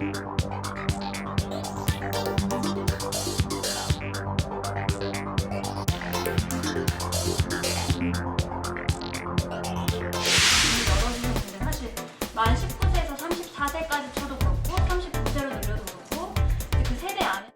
사실 만 19세에서 34세까지 쳐도 그렇고 39세로 늘려도 그렇고 그 세대 안에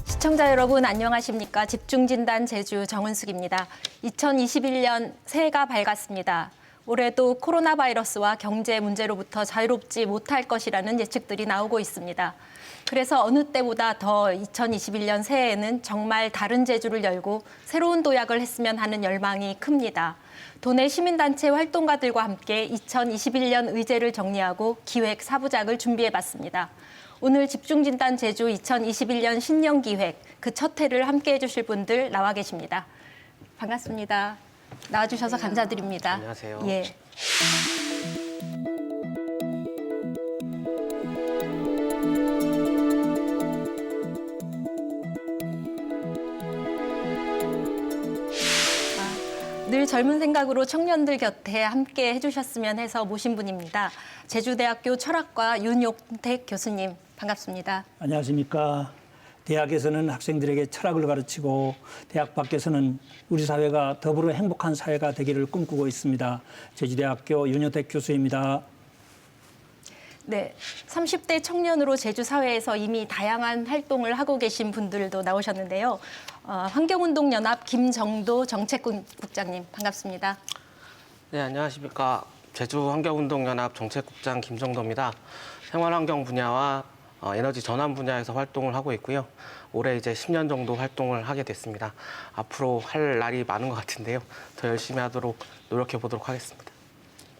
시청자 여러분 안녕하십니까? 집중진단 제주 정은숙입니다. 2021년 새해가 밝았습니다. 올해도 코로나 바이러스와 경제 문제로부터 자유롭지 못할 것이라는 예측들이 나오고 있습니다. 그래서 어느 때보다 더 2021년 새해에는 정말 다른 제주를 열고 새로운 도약을 했으면 하는 열망이 큽니다. 도내 시민단체 활동가들과 함께 2021년 의제를 정리하고 기획 4부작을 준비해봤습니다. 오늘 집중진단 제주 2021년 신년기획 그 첫 회를 함께해 주실 분들 나와 계십니다. 반갑습니다. 나와주셔서 감사드립니다. 안녕하세요. 예. 늘 젊은 생각으로 청년들 곁에 함께 해주셨으면 해서 모신 분입니다. 제주대학교 철학과 윤용택 교수님 반갑습니다. 안녕하십니까. 대학에서는 학생들에게 철학을 가르치고 대학 밖에서는 우리 사회가 더불어 행복한 사회가 되기를 꿈꾸고 있습니다. 제주대학교 윤용택 교수입니다. 네, 30대 청년으로 제주 사회에서 이미 다양한 활동을 하고 계신 분들도 나오셨는데요. 환경운동연합 김정도 정책국장님 반갑습니다. 네, 안녕하십니까. 제주환경운동연합 정책국장 김정도입니다. 생활환경 분야와 에너지 전환 분야에서 활동을 하고 있고요. 올해 이제 10년 정도 활동을 하게 됐습니다. 앞으로 할 날이 많은 것 같은데요. 더 열심히 하도록 노력해 보도록 하겠습니다.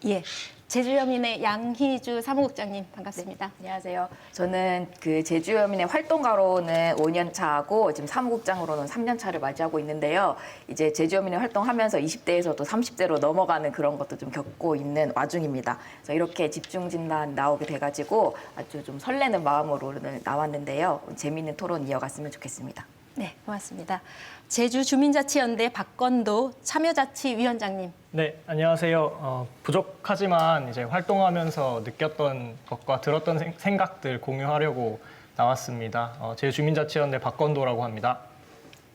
예, 제주여민의 양희주 사무국장님 반갑습니다. 네, 안녕하세요. 저는 그 제주여민의 활동가로는 5년 차하고 지금 사무국장으로는 3년 차를 맞이하고 있는데요. 이제 제주여민의 활동하면서 20대에서도 30대로 넘어가는 그런 것도 좀 겪고 있는 와중입니다. 그래서 이렇게 집중진단 나오게 돼가지고 아주 좀 설레는 마음으로 오늘 나왔는데요. 재미있는 토론 이어갔으면 좋겠습니다. 네, 고맙습니다. 제주주민자치연대 박건도 참여자치위원장님. 네, 안녕하세요. 부족하지만 이제 활동하면서 느꼈던 것과 들었던 생각들 공유하려고 나왔습니다. 제주주민자치연대 박건도라고 합니다.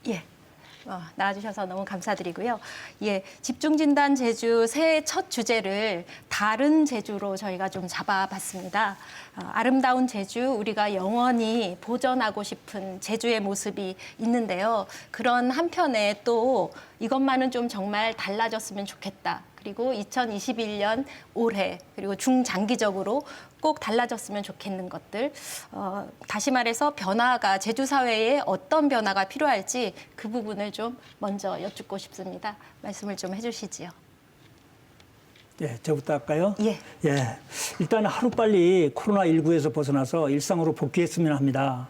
예. 나와주셔서 너무 감사드리고요. 예, 집중진단 제주 새해 첫 주제를 다른 제주로 저희가 좀 잡아봤습니다. 아름다운 제주, 우리가 영원히 보존하고 싶은 제주의 모습이 있는데요. 그런 한편에 또 이것만은 좀 정말 달라졌으면 좋겠다. 그리고 2021년 올해 그리고 중장기적으로 꼭 달라졌으면 좋겠는 것들. 다시 말해서 변화가 제주 사회에 어떤 변화가 필요할지 그 부분을 좀 먼저 여쭙고 싶습니다. 말씀을 좀 해주시지요. 예, 저부터 할까요? 예. 예. 일단 하루빨리 코로나19에서 벗어나서 일상으로 복귀했으면 합니다.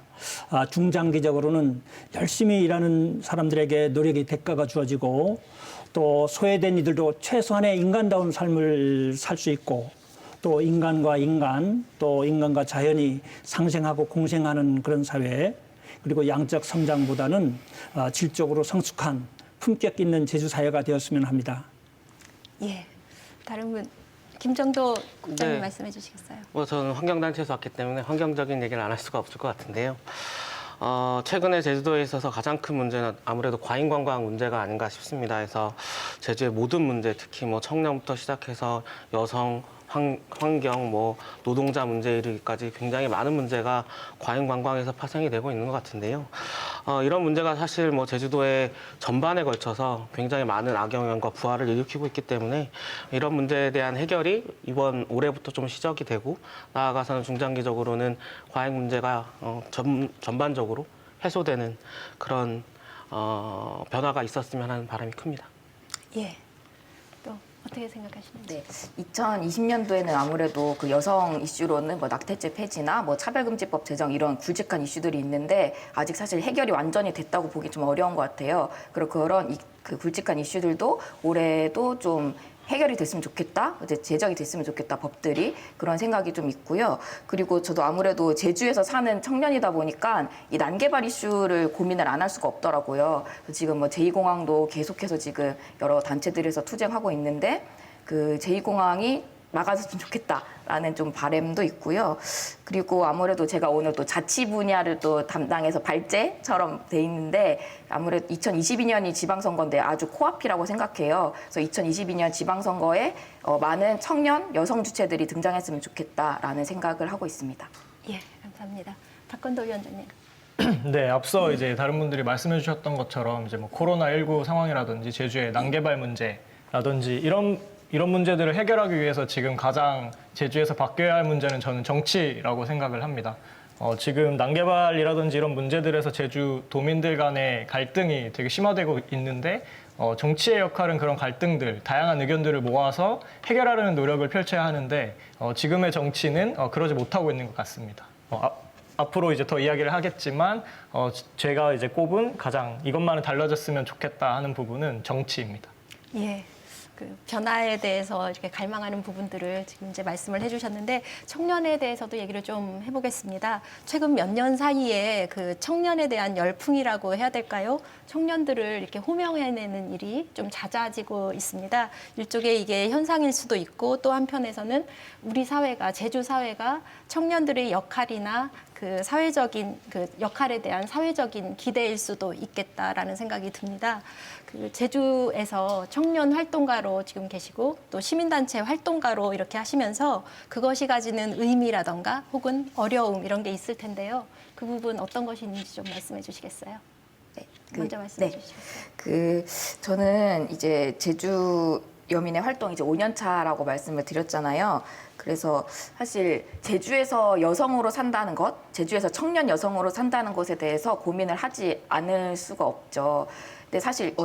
중장기적으로는 열심히 일하는 사람들에게 노력의 대가가 주어지고 또 소외된 이들도 최소한의 인간다운 삶을 살 수 있고 또 인간과 인간, 또 인간과 자연이 상생하고 공생하는 그런 사회, 그리고 양적 성장보다는 질적으로 성숙한 품격 있는 제주 사회가 되었으면 합니다. 예. 다른 분, 김정도 국장님 네. 말씀해 주시겠어요? 저는 환경단체에서 왔기 때문에 환경적인 얘기를 안 할 수가 없을 것 같은데요. 최근에 제주도에 있어서 가장 큰 문제는 아무래도 과잉 관광 문제가 아닌가 싶습니다. 그래서 제주의 모든 문제, 특히 뭐 청년부터 시작해서 여성, 환경, 노동자 문제 이르기까지 굉장히 많은 문제가 과잉 관광에서 파생이 되고 있는 것 같은데요. 이런 문제가 사실 뭐 제주도의 전반에 걸쳐서 굉장히 많은 악영향과 부활을 일으키고 있기 때문에 이런 문제에 대한 해결이 이번 올해부터 좀 시작이 되고 나아가서는 중장기적으로는 과잉 문제가 전반적으로 해소되는 그런 변화가 있었으면 하는 바람이 큽니다. 예. 또 어떻게 생각하십니까? 네, 2020년도에는 아무래도 그 여성 이슈로는 뭐 낙태죄 폐지나 뭐 차별금지법 제정 이런 굵직한 이슈들이 있는데 아직 사실 해결이 완전히 됐다고 보기 좀 어려운 것 같아요. 그리고 그런 그 굵직한 이슈들도 올해도 좀 해결이 됐으면 좋겠다, 이제 제정이 됐으면 좋겠다, 법들이. 그런 생각이 좀 있고요. 그리고 저도 아무래도 제주에서 사는 청년이다 보니까 이 난개발 이슈를 고민을 안 할 수가 없더라고요. 지금 뭐 제2공항도 계속해서 지금 여러 단체들에서 투쟁하고 있는데 그 제2공항이 막아줬으면 좋겠다라는 좀 바람도 있고요. 그리고 아무래도 제가 오늘 또 자치 분야를 또 담당해서 발제처럼 돼 있는데 아무래도 2022년이 지방선거인데 아주 코앞이라고 생각해요. 그래서 2022년 지방선거에 많은 청년 여성 주체들이 등장했으면 좋겠다라는 생각을 하고 있습니다. 예, 감사합니다. 박건도 위원장님. 네, 앞서 이제 다른 분들이 말씀해 주셨던 것처럼 이제 뭐 코로나19 상황이라든지 제주의 난개발 문제라든지 이런 문제들을 해결하기 위해서 지금 가장 제주에서 바뀌어야 할 문제는 저는 정치라고 생각을 합니다. 지금 난개발이라든지 이런 문제들에서 제주 도민들 간의 갈등이 되게 심화되고 있는데 정치의 역할은 그런 갈등들, 다양한 의견들을 모아서 해결하려는 노력을 펼쳐야 하는데 지금의 정치는 그러지 못하고 있는 것 같습니다. 앞으로 이제 더 이야기를 하겠지만 제가 이제 꼽은 가장 이것만은 달라졌으면 좋겠다 하는 부분은 정치입니다. 예. 그 변화에 대해서 이렇게 갈망하는 부분들을 지금 이제 말씀을 해주셨는데 청년에 대해서도 얘기를 좀 해보겠습니다. 최근 몇 년 사이에 그 청년에 대한 열풍이라고 해야 될까요? 청년들을 이렇게 호명해내는 일이 좀 잦아지고 있습니다. 일종의 이게 현상일 수도 있고 또 한편에서는 우리 사회가 제주 사회가 청년들의 역할이나 그 사회적인 그 역할에 대한 사회적인 기대일 수도 있겠다라는 생각이 듭니다. 그 제주에서 청년 활동가로 지금 계시고 또 시민단체 활동가로 이렇게 하시면서 그것이 가지는 의미라던가 혹은 어려움 이런 게 있을 텐데요. 그 부분 어떤 것이 있는지 좀 말씀해 주시겠어요? 네, 먼저 말씀해 주시겠어요? 저는 이제 제주 여민의 활동 이제 5년 차라고 말씀을 드렸잖아요. 그래서 사실 제주에서 여성으로 산다는 것, 제주에서 청년 여성으로 산다는 것에 대해서 고민을 하지 않을 수가 없죠. 근데 사실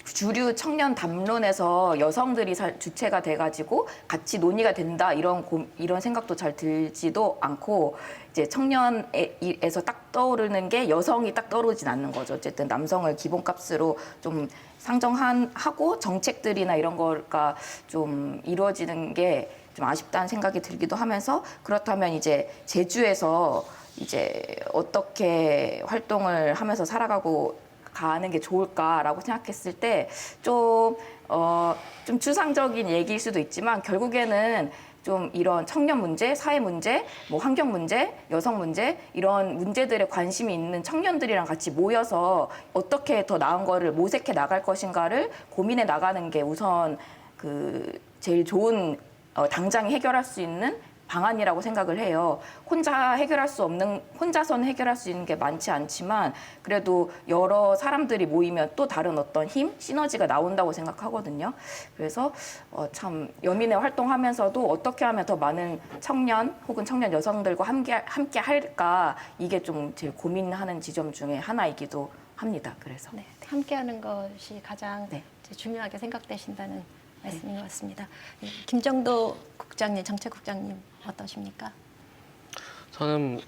주류 청년 담론에서 여성들이 주체가 돼가지고 같이 논의가 된다 이런 생각도 잘 들지도 않고 이제 청년에서 딱 떠오르는 게 여성이 딱 떠오르진 않는 거죠. 어쨌든 남성을 기본값으로 좀 상정하고 정책들이나 이런 거가 좀 이루어지는 게 좀 아쉽다는 생각이 들기도 하면서 그렇다면 이제 제주에서 이제 어떻게 활동을 하면서 살아가고 가는 게 좋을까라고 생각했을 때 좀 추상적인 얘기일 수도 있지만 결국에는 좀 이런 청년 문제, 사회 문제, 뭐 환경 문제, 여성 문제 이런 문제들에 관심이 있는 청년들이랑 같이 모여서 어떻게 더 나은 거를 모색해 나갈 것인가를 고민해 나가는 게 우선 그 제일 좋은 당장 해결할 수 있는 방안이라고 생각을 해요. 혼자서는 해결할 수 있는 게 많지 않지만 그래도 여러 사람들이 모이면 또 다른 어떤 힘, 시너지가 나온다고 생각하거든요. 그래서 참 여민의 활동하면서도 어떻게 하면 더 많은 청년 혹은 청년 여성들과 함께 할까 이게 좀 제일 고민하는 지점 중에 하나이기도 합니다. 그래서 네, 함께하는 것이 가장 네. 이제 중요하게 생각되신다는 말씀인 것 같습니다. 예, 김정도 국장님, 정책국장님 어떠십니까? 저는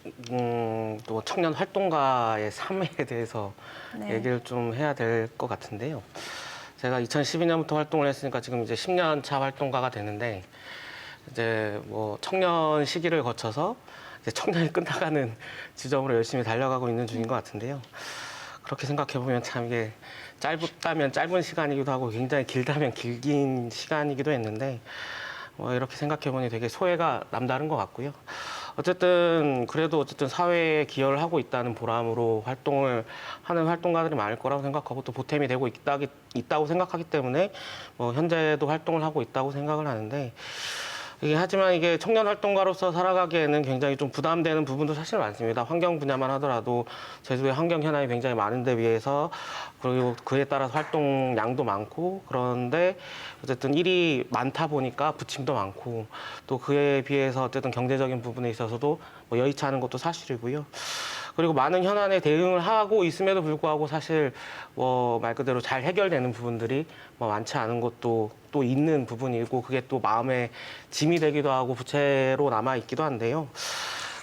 또 청년 활동가의 삶에 대해서 네. 얘기를 좀 해야 될 것 같은데요. 제가 2012년부터 활동을 했으니까 지금 이제 10년 차 활동가가 되는데 이제 뭐 청년 시기를 거쳐서 이제 청년이 끝나가는 지점으로 열심히 달려가고 있는 중인 것 같은데요. 그렇게 생각해 보면 참 이게 짧다면 짧은 시간이기도 하고 굉장히 길다면 길긴 시간이기도 했는데 이렇게 생각해 보니 되게 소회가 남다른 것 같고요. 어쨌든 그래도 사회에 기여를 하고 있다는 보람으로 활동을 하는 활동가들이 많을 거라고 생각하고 또 보탬이 되고 있다고 생각하기 때문에 현재도 활동을 하고 있다고 생각을 하는데 하지만 이게 청년 활동가로서 살아가기에는 굉장히 좀 부담되는 부분도 사실 많습니다. 환경 분야만 하더라도 제주도의 환경 현안이 굉장히 많은데 비해서 그리고 그에 따라서 활동량도 많고 그런데 어쨌든 일이 많다 보니까 부침도 많고 또 그에 비해서 어쨌든 경제적인 부분에 있어서도 뭐 여의치 않은 것도 사실이고요. 그리고 많은 현안에 대응을 하고 있음에도 불구하고 사실 뭐 말 그대로 잘 해결되는 부분들이 뭐 많지 않은 것도 또 있는 부분이고 그게 또 마음에 짐이 되기도 하고 부채로 남아 있기도 한데요.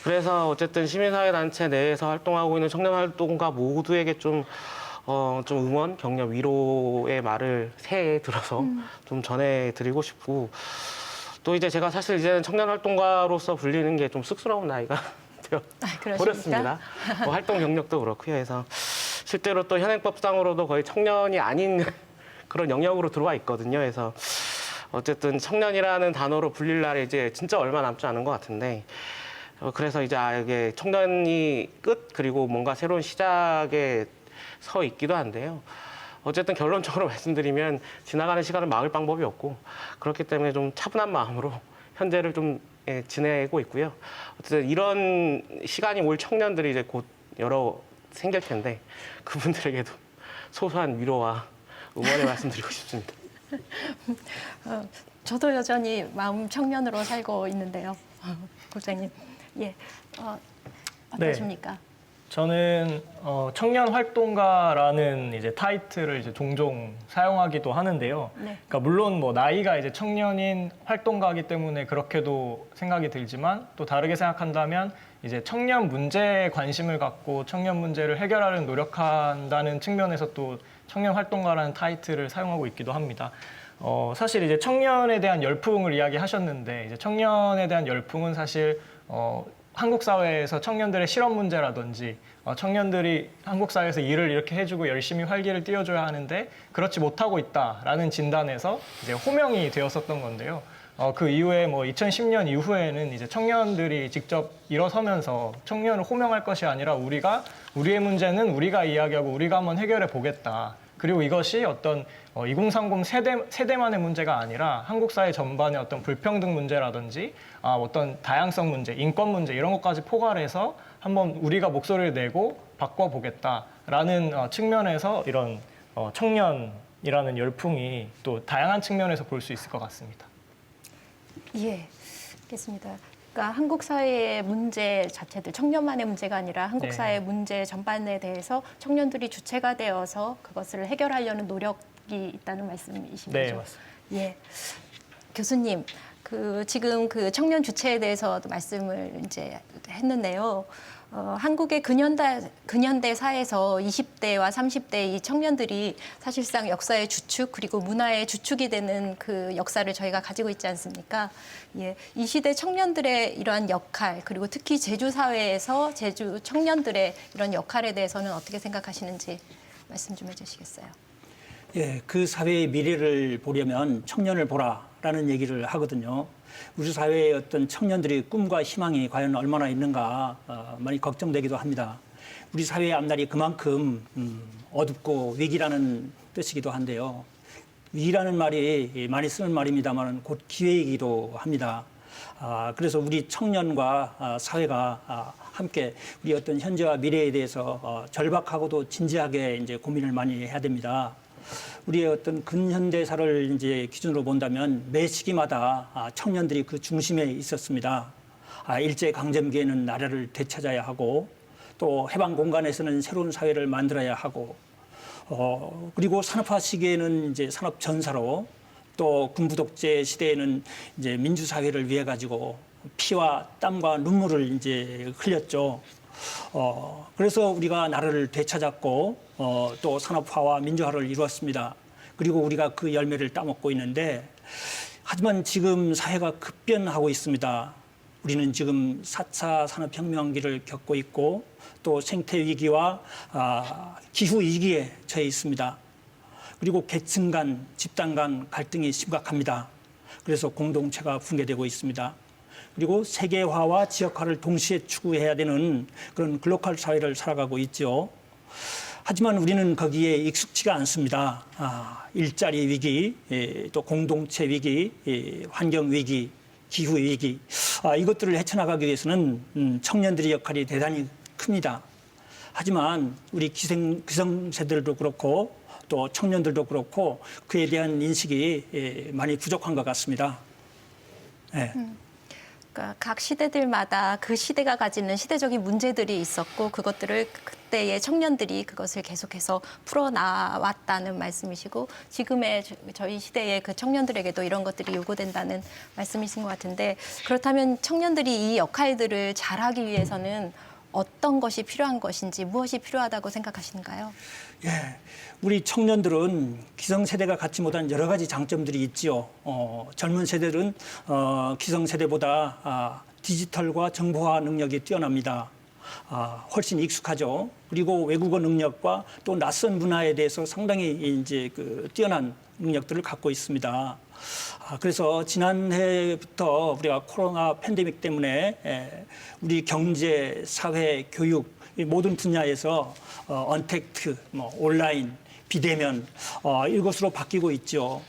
그래서 어쨌든 시민사회단체 내에서 활동하고 있는 청년활동가 모두에게 좀 응원, 격려, 위로의 말을 새해에 들어서 좀 전해드리고 싶고 또 이제 제가 사실 이제는 청년활동가로서 불리는 게 좀 쑥스러운 나이가 버렸습니다. 뭐 활동 경력도 그렇고요. 해서 실제로 또 현행법상으로도 거의 청년이 아닌 그런 영역으로 들어와 있거든요. 그래서 어쨌든 청년이라는 단어로 불릴 날이 이제 진짜 얼마 남지 않은 것 같은데 그래서 이제 이게 청년이 끝 그리고 뭔가 새로운 시작에 서 있기도 한데요. 어쨌든 결론적으로 말씀드리면 지나가는 시간을 막을 방법이 없고 그렇기 때문에 좀 차분한 마음으로 현재를 좀 지내고 있고요. 어쨌든 이런 시간이 올 청년들이 이제 곧 여러 생길 텐데 그분들에게도 소소한 위로와 응원의 말씀드리고 싶습니다. 저도 여전히 마음 청년으로 살고 있는데요. 국장님, 예, 어떠십니까? 저는 청년 활동가라는 이제 타이틀을 이제 종종 사용하기도 하는데요. 네. 그러니까 물론 뭐 나이가 이제 청년인 활동가이기 때문에 그렇게도 생각이 들지만 또 다르게 생각한다면 이제 청년 문제에 관심을 갖고 청년 문제를 해결하려는 노력한다는 측면에서 또 청년 활동가라는 타이틀을 사용하고 있기도 합니다. 사실 이제 청년에 대한 열풍을 이야기하셨는데 이제 청년에 대한 열풍은 사실 한국 사회에서 청년들의 실업 문제라든지 청년들이 한국 사회에서 일을 이렇게 해주고 열심히 활기를 띄워줘야 하는데 그렇지 못하고 있다라는 진단에서 이제 호명이 되었었던 건데요. 그 이후에 뭐 2010년 이후에는 이제 청년들이 직접 일어서면서 청년을 호명할 것이 아니라 우리의 문제는 우리가 이야기하고 우리가 한번 해결해 보겠다. 그리고 이것이 어떤 2030 세대만의 문제가 아니라 한국 사회 전반의 어떤 불평등 문제라든지 어떤 다양성 문제, 인권 문제 이런 것까지 포괄해서 한번 우리가 목소리를 내고 바꿔보겠다라는 측면에서 이런 청년이라는 열풍이 또 다양한 측면에서 볼 수 있을 것 같습니다. 예, 알겠습니다. 그러니까 한국 사회의 문제 자체들, 청년만의 문제가 아니라 한국 네. 사회의 문제 전반에 대해서 청년들이 주체가 되어서 그것을 해결하려는 노력이 있다는 말씀이신 네, 거죠? 맞습니다. 예, 교수님, 지금 청년 주체에 대해서도 말씀을 이제 했는데요. 한국의 근현대 사회에서 20대와 30대 이 청년들이 사실상 역사의 주축 그리고 문화의 주축이 되는 그 역사를 저희가 가지고 있지 않습니까? 예, 이 시대 청년들의 이러한 역할 그리고 특히 제주 사회에서 제주 청년들의 이런 역할에 대해서는 어떻게 생각하시는지 말씀 좀 해주시겠어요? 예, 그 사회의 미래를 보려면 청년을 보라라는 얘기를 하거든요. 우리 사회의 어떤 청년들의 꿈과 희망이 과연 얼마나 있는가 많이 걱정되기도 합니다. 우리 사회의 앞날이 그만큼 어둡고 위기라는 뜻이기도 한데요. 위기라는 말이 많이 쓰는 말입니다만 곧 기회이기도 합니다. 그래서 우리 청년과 사회가 함께 우리 어떤 현재와 미래에 대해서 절박하고도 진지하게 이제 고민을 많이 해야 됩니다. 우리의 어떤 근현대사를 이제 기준으로 본다면 매 시기마다 청년들이 그 중심에 있었습니다. 일제 강점기에는 나라를 되찾아야 하고 또 해방 공간에서는 새로운 사회를 만들어야 하고 그리고 산업화 시기에는 이제 산업 전사로 또 군부 독재 시대에는 이제 민주 사회를 위해 가지고 피와 땀과 눈물을 이제 흘렸죠. 그래서 우리가 나라를 되찾았고 또 산업화와 민주화를 이루었습니다. 그리고 우리가 그 열매를 따먹고 있는데 하지만 지금 사회가 급변하고 있습니다. 우리는 지금 4차 산업혁명기를 겪고 있고 또 생태위기와 기후위기에 처해 있습니다. 그리고 계층 간, 집단 간 갈등이 심각합니다. 그래서 공동체가 붕괴되고 있습니다. 그리고 세계화와 지역화를 동시에 추구해야 되는 그런 글로벌 사회를 살아가고 있죠. 하지만 우리는 거기에 익숙치가 않습니다. 일자리 위기, 또 공동체 위기, 환경 위기, 기후 위기, 이것들을 헤쳐나가기 위해서는 청년들의 역할이 대단히 큽니다. 하지만 우리 기성세대들도 그렇고 또 청년들도 그렇고 그에 대한 인식이 많이 부족한 것 같습니다. 네. 그러니까 각 시대들마다 그 시대가 가지는 시대적인 문제들이 있었고 그것들을 그때의 청년들이 그것을 계속해서 풀어나왔다는 말씀이시고 지금의 저희 시대의 그 청년들에게도 이런 것들이 요구된다는 말씀이신 것 같은데 그렇다면 청년들이 이 역할들을 잘하기 위해서는 어떤 것이 필요한 것인지 무엇이 필요하다고 생각하시는가요? 예, 우리 청년들은 기성세대가 갖지 못한 여러 가지 장점들이 있지요. 젊은 세대들은 기성세대보다 디지털과 정보화 능력이 뛰어납니다. 훨씬 익숙하죠. 그리고 외국어 능력과 또 낯선 문화에 대해서 상당히 이제 그 뛰어난 능력들을 갖고 있습니다. 그래서 지난해부터 우리가 코로나 팬데믹 때문에 우리 경제, 사회, 교육 이 모든 분야에서 언택트, 온라인, 비대면 이것으로 바뀌고 있죠.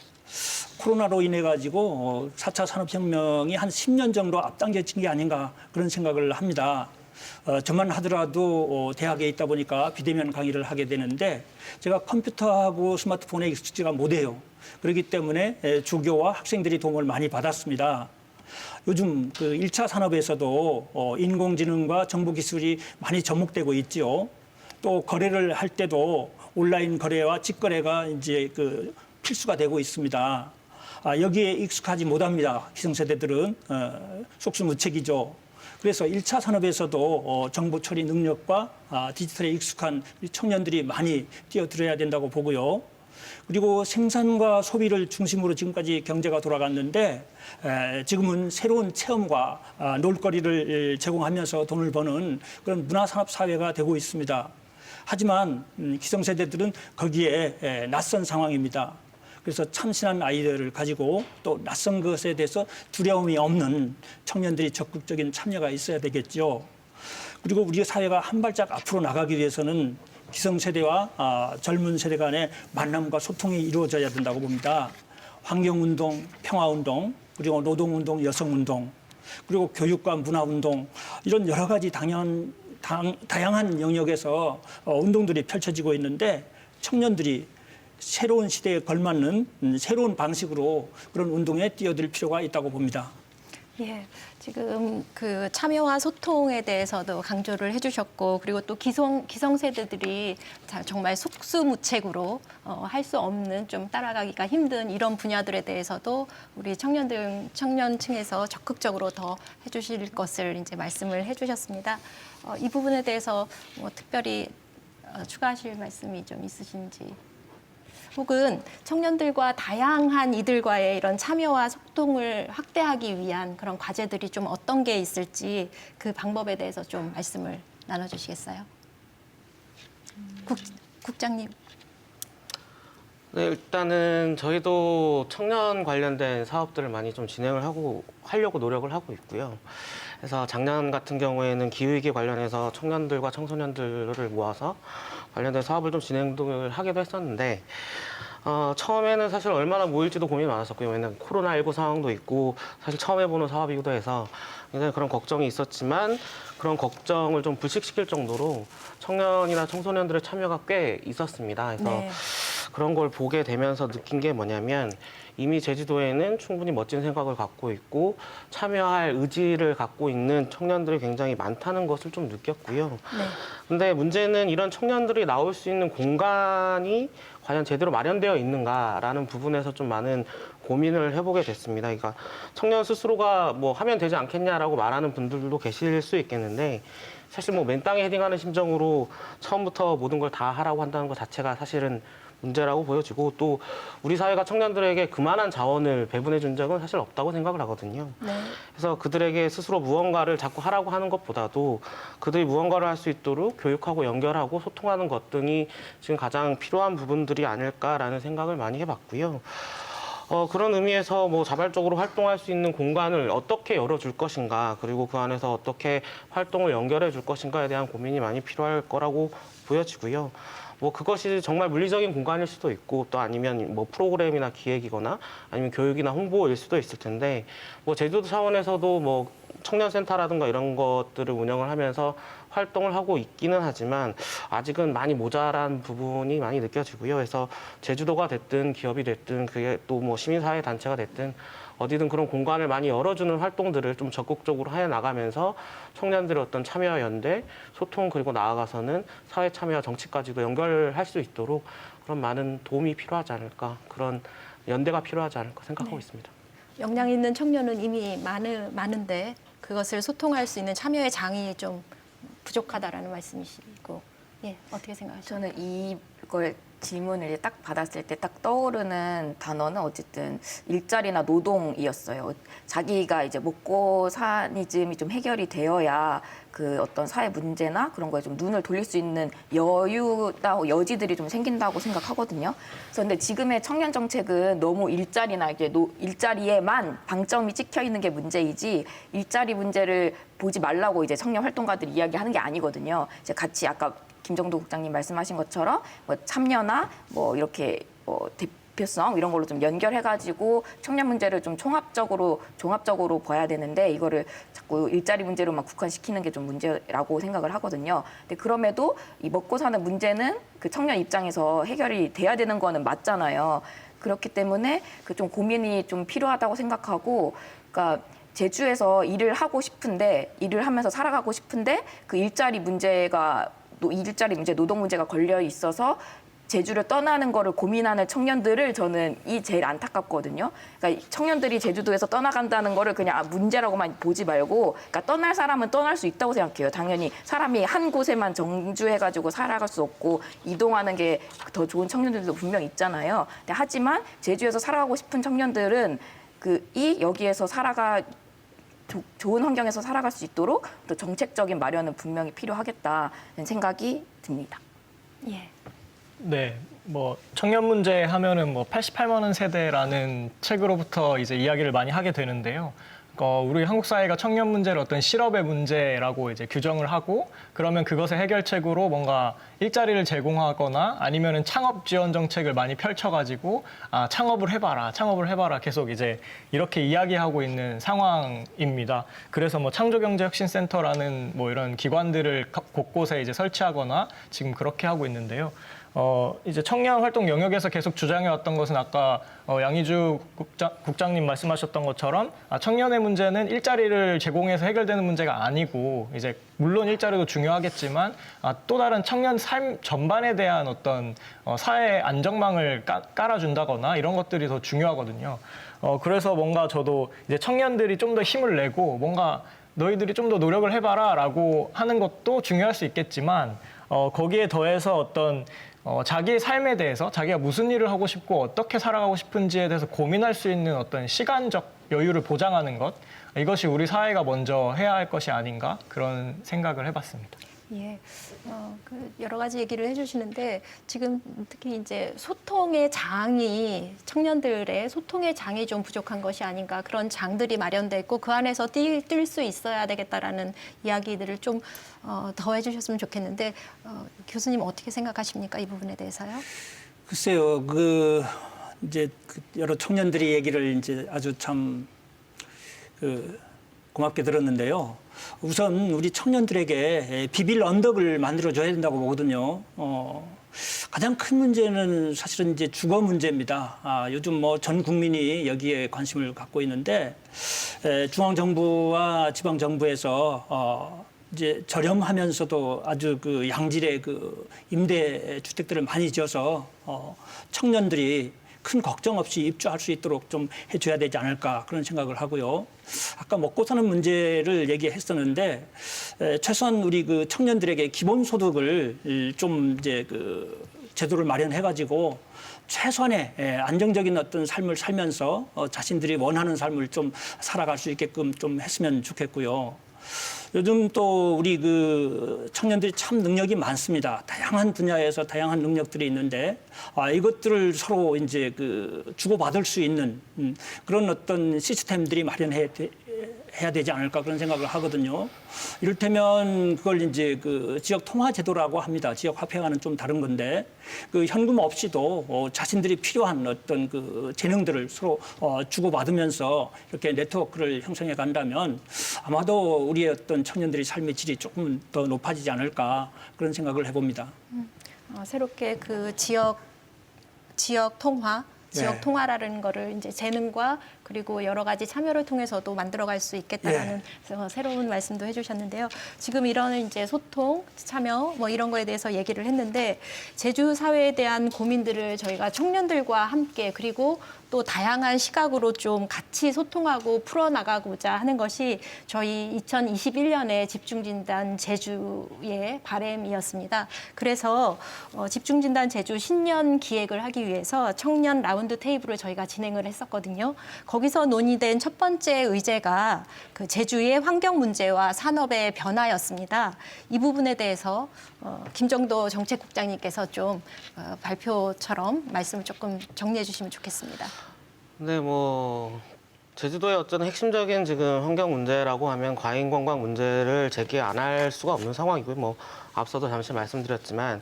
코로나로 인해 가지고 4차 산업혁명이 한 10년 정도 앞당겨진 게 아닌가 그런 생각을 합니다. 저만 하더라도 대학에 있다 보니까 비대면 강의를 하게 되는데 제가 컴퓨터하고 스마트폰에 익숙지가 못해요. 그렇기 때문에 주교와 학생들이 도움을 많이 받았습니다. 요즘 그 1차 산업에서도 인공지능과 정보기술이 많이 접목되고 있죠. 또 거래를 할 때도 온라인 거래와 직거래가 이제 그 필수가 되고 있습니다. 여기에 익숙하지 못합니다. 기성세대들은 속수무책이죠. 그래서 1차 산업에서도 정보 처리 능력과 디지털에 익숙한 청년들이 많이 뛰어들어야 된다고 보고요. 그리고 생산과 소비를 중심으로 지금까지 경제가 돌아갔는데 지금은 새로운 체험과 놀거리를 제공하면서 돈을 버는 그런 문화산업 사회가 되고 있습니다. 하지만 기성세대들은 거기에 낯선 상황입니다. 그래서 참신한 아이디어를 가지고 또 낯선 것에 대해서 두려움이 없는 청년들이 적극적인 참여가 있어야 되겠죠. 그리고 우리 사회가 한 발짝 앞으로 나가기 위해서는 기성세대와 젊은 세대 간의 만남과 소통이 이루어져야 된다고 봅니다. 환경운동, 평화운동, 그리고 노동운동, 여성운동, 그리고 교육과 문화운동 이런 여러 가지 다양한 영역에서 운동들이 펼쳐지고 있는데 청년들이 새로운 시대에 걸맞는 새로운 방식으로 그런 운동에 뛰어들 필요가 있다고 봅니다. 예, 지금 그 참여와 소통에 대해서도 강조를 해주셨고 그리고 또 기성세대들이 정말 속수무책으로 할 수 없는 좀 따라가기가 힘든 이런 분야들에 대해서도 우리 청년층에서 적극적으로 더 해주실 것을 이제 말씀을 해주셨습니다. 이 부분에 대해서 뭐 특별히 추가하실 말씀이 좀 있으신지. 혹은 청년들과 다양한 이들과의 이런 참여와 소통을 확대하기 위한 그런 과제들이 좀 어떤 게 있을지 그 방법에 대해서 좀 말씀을 나눠주시겠어요? 국장님. 네, 일단은 저희도 청년 관련된 사업들을 많이 좀 진행을 하려고 노력을 하고 있고요. 그래서 작년 같은 경우에는 기후위기 관련해서 청년들과 청소년들을 모아서 관련된 사업을 좀 진행을 하기도 했었는데 처음에는 사실 얼마나 모일지도 고민이 많았었고요. 왜냐하면 코로나19 상황도 있고 사실 처음 해보는 사업이기도 해서 굉장히 그런 걱정이 있었지만 그런 걱정을 좀 불식시킬 정도로 청년이나 청소년들의 참여가 꽤 있었습니다. 그래서 네. 그런 걸 보게 되면서 느낀 게 뭐냐면 이미 제주도에는 충분히 멋진 생각을 갖고 있고 참여할 의지를 갖고 있는 청년들이 굉장히 많다는 것을 좀 느꼈고요. 네. 근데 문제는 이런 청년들이 나올 수 있는 공간이 과연 제대로 마련되어 있는가라는 부분에서 좀 많은 고민을 해보게 됐습니다. 그러니까 청년 스스로가 뭐 하면 되지 않겠냐라고 말하는 분들도 계실 수 있겠는데 사실 뭐 맨땅에 헤딩하는 심정으로 처음부터 모든 걸 다 하라고 한다는 것 자체가 사실은 문제라고 보여지고 또 우리 사회가 청년들에게 그만한 자원을 배분해 준 적은 사실 없다고 생각을 하거든요. 네. 그래서 그들에게 스스로 무언가를 자꾸 하라고 하는 것보다도 그들이 무언가를 할 수 있도록 교육하고 연결하고 소통하는 것 등이 지금 가장 필요한 부분들이 아닐까라는 생각을 많이 해봤고요. 그런 의미에서 뭐 자발적으로 활동할 수 있는 공간을 어떻게 열어줄 것인가 그리고 그 안에서 어떻게 활동을 연결해 줄 것인가에 대한 고민이 많이 필요할 거라고 보여지고요. 뭐 그것이 정말 물리적인 공간일 수도 있고 또 아니면 뭐 프로그램이나 기획이거나 아니면 교육이나 홍보일 수도 있을 텐데 뭐 제주도 차원에서도 뭐 청년센터라든가 이런 것들을 운영을 하면서 활동을 하고 있기는 하지만 아직은 많이 모자란 부분이 많이 느껴지고요. 그래서 제주도가 됐든 기업이 됐든 그게 또 뭐 시민사회 단체가 됐든 어디든 그런 공간을 많이 열어주는 활동들을 좀 적극적으로 해 나가면서 청년들의 어떤 참여와 연대, 소통 그리고 나아가서는 사회 참여와 정치까지도 연결할 수 있도록 그런 많은 도움이 필요하지 않을까 그런 연대가 필요하지 않을까 생각하고 있습니다. 역량 있는 청년은 이미 많은데 그것을 소통할 수 있는 참여의 장이 좀 부족하다라는 말씀이시고, 예, 어떻게 생각하세요? 저는 이걸 질문을 딱 받았을 때 딱 떠오르는 단어는 어쨌든 일자리나 노동이었어요. 자기가 이제 먹고 사니즘이 좀 해결이 되어야 그 어떤 사회 문제나 그런 거에 좀 눈을 돌릴 수 있는 여유나 여지들이 좀 생긴다고 생각하거든요. 그래서 근데 지금의 청년 정책은 너무 일자리나 이게 일자리에만 방점이 찍혀 있는 게 문제이지 일자리 문제를 보지 말라고 이제 청년 활동가들이 이야기하는 게 아니거든요. 이제 같이 아까 김정도 국장님 말씀하신 것처럼 뭐 참여나 뭐 이렇게 대표성 이런 걸로 좀 연결해가지고 청년 문제를 좀 종합적으로 봐야 되는데 이거를 자꾸 일자리 문제로만 국한시키는 게 좀 문제라고 생각을 하거든요. 근데 그럼에도 이 먹고 사는 문제는 그 청년 입장에서 해결이 돼야 되는 거는 맞잖아요. 그렇기 때문에 그 좀 고민이 좀 필요하다고 생각하고, 그러니까. 제주에서 일을 하면서 살아가고 싶은데 그 일자리 문제, 노동 문제가 걸려 있어서 제주를 떠나는 거를 고민하는 청년들을 저는 제일 안타깝거든요. 그러니까 청년들이 제주도에서 떠나간다는 거를 그냥 문제라고만 보지 말고, 그러니까 떠날 사람은 떠날 수 있다고 생각해요. 당연히 사람이 한 곳에만 정주해가지고 살아갈 수 없고 이동하는 게 더 좋은 청년들도 분명 있잖아요. 근데 하지만 제주에서 살아가고 싶은 청년들은 여기에서 좋은 환경에서 살아갈 수 있도록 또 정책적인 마련은 분명히 필요하겠다는 생각이 듭니다. 예. 네, 뭐 청년 문제 하면은 뭐 88만 원 세대라는 책으로부터 이제 이야기를 많이 하게 되는데요. 우리 한국 사회가 청년 문제를 어떤 실업의 문제라고 이제 규정을 하고, 그러면 그것의 해결책으로 뭔가 일자리를 제공하거나 아니면은 창업 지원 정책을 많이 펼쳐가지고 창업을 해봐라 계속 이제 이렇게 이야기하고 있는 상황입니다. 그래서 뭐 창조경제혁신센터라는 뭐 이런 기관들을 곳곳에 이제 설치하거나 지금 그렇게 하고 있는데요. 이제 청년 활동 영역에서 계속 주장해왔던 것은 아까 양희주 국장님 말씀하셨던 것처럼 청년의 문제는 일자리를 제공해서 해결되는 문제가 아니고, 이제 물론 일자리도 중요하겠지만 또 다른 청년 삶 전반에 대한 어떤 사회 안정망을 깔아준다거나 이런 것들이 더 중요하거든요. 그래서 뭔가 저도 이제 청년들이 좀 더 힘을 내고 뭔가 너희들이 좀 더 노력을 해봐라라고 하는 것도 중요할 수 있겠지만, 거기에 더해서 어떤 자기의 삶에 대해서 자기가 무슨 일을 하고 싶고 어떻게 살아가고 싶은지에 대해서 고민할 수 있는 어떤 시간적 여유를 보장하는 것, 이것이 우리 사회가 먼저 해야 할 것이 아닌가 그런 생각을 해봤습니다. 예, 여러 가지 얘기를 해주시는데 지금 특히 이제 청년들의 소통의 장이 좀 부족한 것이 아닌가, 그런 장들이 마련돼 있고 그 안에서 뛸 수 있어야 되겠다라는 이야기들을 좀 더 해주셨으면 좋겠는데, 교수님 어떻게 생각하십니까, 이 부분에 대해서요? 글쎄요, 이제 여러 청년들이 얘기를 이제 아주 참 고맙게 들었는데요. 우선 우리 청년들에게 비빌 언덕을 만들어줘야 된다고 보거든요. 가장 큰 문제는 사실은 이제 주거 문제입니다. 요즘 뭐 전 국민이 여기에 관심을 갖고 있는데, 중앙정부와 지방정부에서 이제 저렴하면서도 아주 양질의 임대 주택들을 많이 지어서 청년들이 큰 걱정 없이 입주할 수 있도록 좀 해줘야 되지 않을까, 그런 생각을 하고요. 아까 먹고 사는 문제를 얘기했었는데, 최소한 우리 청년들에게 기본소득을 좀 이제 제도를 마련해가지고 최소한의 안정적인 어떤 삶을 살면서 자신들이 원하는 삶을 좀 살아갈 수 있게끔 좀 했으면 좋겠고요. 요즘 또 우리 청년들이 참 능력이 많습니다. 다양한 분야에서 다양한 능력들이 있는데, 이것들을 서로 이제 주고받을 수 있는 그런 어떤 시스템들이 마련해야 해야 되지 않을까 그런 생각을 하거든요. 이를테면 그걸 이제 그 지역 통화 제도라고 합니다. 지역 화폐와는 좀 다른 건데 그 현금 없이도 자신들이 필요한 어떤 그 재능들을 서로 주고받으면서 이렇게 네트워크를 형성해 간다면 아마도 우리의 어떤 청년들의 삶의 질이 조금 더 높아지지 않을까 그런 생각을 해봅니다. 새롭게 그 지역 통화, 지역 네. 통화라는 거를 이제 재능과 그리고 여러 가지 참여를 통해서도 만들어갈 수 있겠다라는 새로운 말씀도 해주셨는데요. 지금 이런 이제 소통, 참여 뭐 이런 거에 대해서 얘기를 했는데 제주 사회에 대한 고민들을 저희가 청년들과 함께 그리고 또 다양한 시각으로 좀 같이 소통하고 풀어나가고자 하는 것이 저희 2021년에 집중진단 제주의 바람이었습니다. 그래서 집중진단 제주 신년 기획을 하기 위해서 청년 라운드 테이블을 저희가 진행을 했었거든요. 거기서 논의된 첫 번째 의제가 그 제주의 환경 문제와 산업의 변화였습니다. 이 부분에 대해서 김정도 정책국장님께서 좀 발표처럼 말씀을 조금 정리해 주시면 좋겠습니다. 네, 뭐 제주도의 어떤 핵심적인 지금 환경 문제라고 하면 과잉 관광 문제를 제기 안 할 수가 없는 상황이고요. 뭐 앞서도 잠시 말씀드렸지만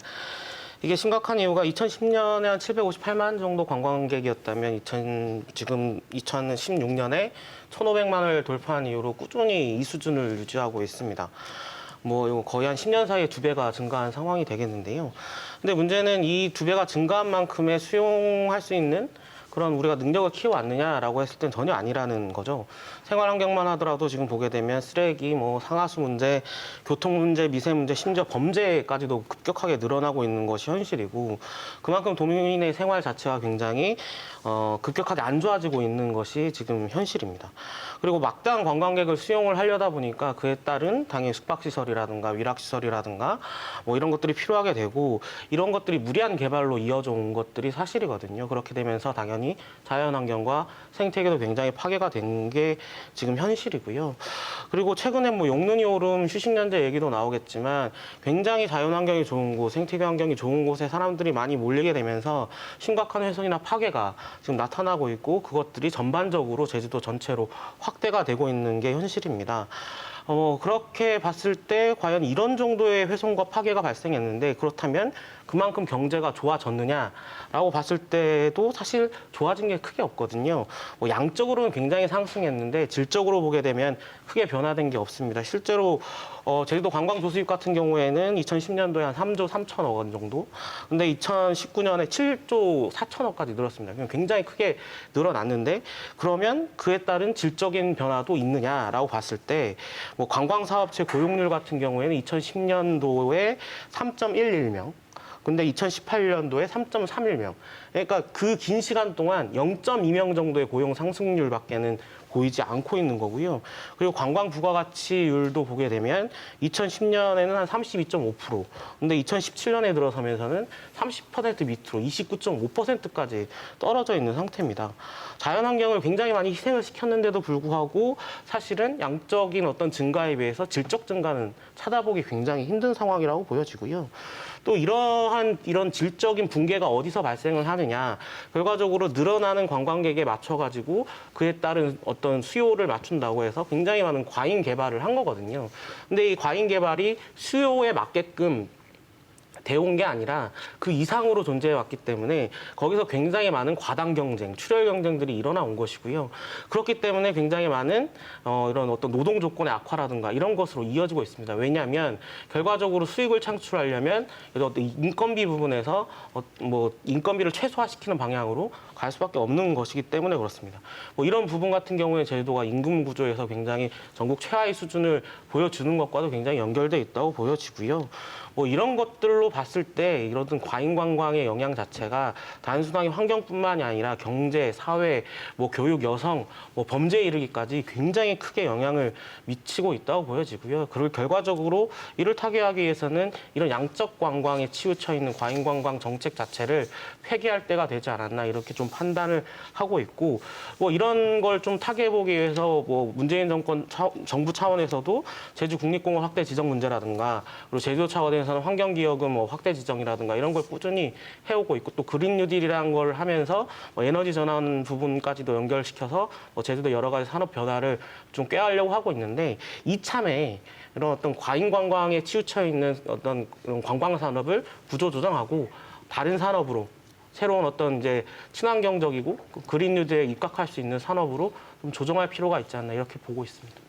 이게 심각한 이유가 2010년에 한 758만 정도 관광객이었다면 지금 2016년에 1,500만을 돌파한 이후로 꾸준히 이 수준을 유지하고 있습니다. 뭐 거의 한 10년 사이에 2배가 증가한 상황이 되겠는데요. 근데 문제는 이 2배가 증가한 만큼의 수용할 수 있는 그런 우리가 능력을 키워왔느냐라고 했을 땐 전혀 아니라는 거죠. 생활환경만 하더라도 지금 보게 되면 쓰레기, 뭐 상하수 문제, 교통 문제, 미세 문제, 심지어 범죄까지도 급격하게 늘어나고 있는 것이 현실이고 그만큼 도민의 생활 자체가 굉장히 급격하게 안 좋아지고 있는 것이 지금 현실입니다. 그리고 막대한 관광객을 수용을 하려다 보니까 그에 따른 당연히 숙박시설이라든가 위락시설이라든가 뭐 이런 것들이 필요하게 되고 이런 것들이 무리한 개발로 이어져 온 것들이 사실이거든요. 그렇게 되면서 당연히 자연환경과 생태계도 굉장히 파괴가 된 게 지금 현실이고요. 그리고 최근에 뭐 용눈이 오름 휴식연재 얘기도 나오겠지만 굉장히 자연환경이 좋은 곳, 생태계 환경이 좋은 곳에 사람들이 많이 몰리게 되면서 심각한 훼손이나 파괴가 지금 나타나고 있고 그것들이 전반적으로 제주도 전체로 확대가 되고 있는 게 현실입니다. 그렇게 봤을 때 과연 이런 정도의 훼손과 파괴가 발생했는데 그렇다면 그만큼 경제가 좋아졌느냐라고 봤을 때도 사실 좋아진 게 크게 없거든요. 뭐 양적으로는 굉장히 상승했는데 질적으로 보게 되면 크게 변화된 게 없습니다. 실제로 제주도 관광조수입 같은 경우에는 2010년도에 한 3조 3천억 원 정도, 근데 2019년에 7조 4천억까지 늘었습니다. 굉장히 크게 늘어났는데 그러면 그에 따른 질적인 변화도 있느냐라고 봤을 때 뭐 관광사업체 고용률 같은 경우에는 2010년도에 3.11명, 근데 2018년도에 3.31명. 그러니까 그 긴 시간 동안 0.2명 정도의 고용 상승률밖에는 보이지 않고 있는 거고요. 그리고 관광 부가가치율도 보게 되면 2010년에는 한 32.5%, 근데 2017년에 들어서면서는 30% 밑으로 29.5%까지 떨어져 있는 상태입니다. 자연환경을 굉장히 많이 희생을 시켰는데도 불구하고 사실은 양적인 어떤 증가에 비해서 질적 증가는 찾아보기 굉장히 힘든 상황이라고 보여지고요. 또 이런 질적인 붕괴가 어디서 발생을 하느냐, 결과적으로 늘어나는 관광객에 맞춰가지고 그에 따른 어떤 수요를 맞춘다고 해서 굉장히 많은 과잉 개발을 한 거거든요. 근데 이 과잉 개발이 수요에 맞게끔 돼온 게 아니라 그 이상으로 존재해 왔기 때문에 거기서 굉장히 많은 과당 경쟁, 출혈 경쟁들이 일어나 온 것이고요. 그렇기 때문에 굉장히 많은 이런 어떤 노동 조건의 악화라든가 이런 것으로 이어지고 있습니다. 왜냐하면 결과적으로 수익을 창출하려면 어떤 인건비 부분에서 뭐 인건비를 최소화시키는 방향으로 갈 수밖에 없는 것이기 때문에 그렇습니다. 뭐 이런 부분 같은 경우에 제주도가 임금 구조에서 굉장히 전국 최하위 수준을 보여주는 것과도 굉장히 연결돼 있다고 보여지고요. 뭐 이런 것들로 봤을 때 이런 과잉 관광의 영향 자체가 단순하게 환경뿐만이 아니라 경제, 사회, 뭐 교육, 여성, 뭐 범죄에 이르기까지 굉장히 크게 영향을 미치고 있다고 보여지고요. 그리고 결과적으로 이를 타개하기 위해서는 이런 양적 관광에 치우쳐 있는 과잉 관광 정책 자체를 폐기할 때가 되지 않았나 이렇게 좀 판단을 하고 있고, 뭐 이런 걸 좀 타개해보기 위해서 뭐 문재인 정부 차원에서도 제주 국립공원 확대 지정 문제라든가 그리고 제주도 차원에서는 환경기여금 뭐 확대 지정이라든가 이런 걸 꾸준히 해오고 있고 또 그린 뉴딜이라는 걸 하면서 뭐 에너지 전환 부분까지도 연결시켜서 뭐 제주도 여러 가지 산업 변화를 좀 꾀하려고 하고 있는데 이참에 이런 어떤 과잉 관광에 치우쳐 있는 어떤 그런 관광 산업을 구조 조정하고 다른 산업으로 새로운 어떤 이제 친환경적이고 그린 뉴딜에 입각할 수 있는 산업으로 좀 조정할 필요가 있지 않나 이렇게 보고 있습니다.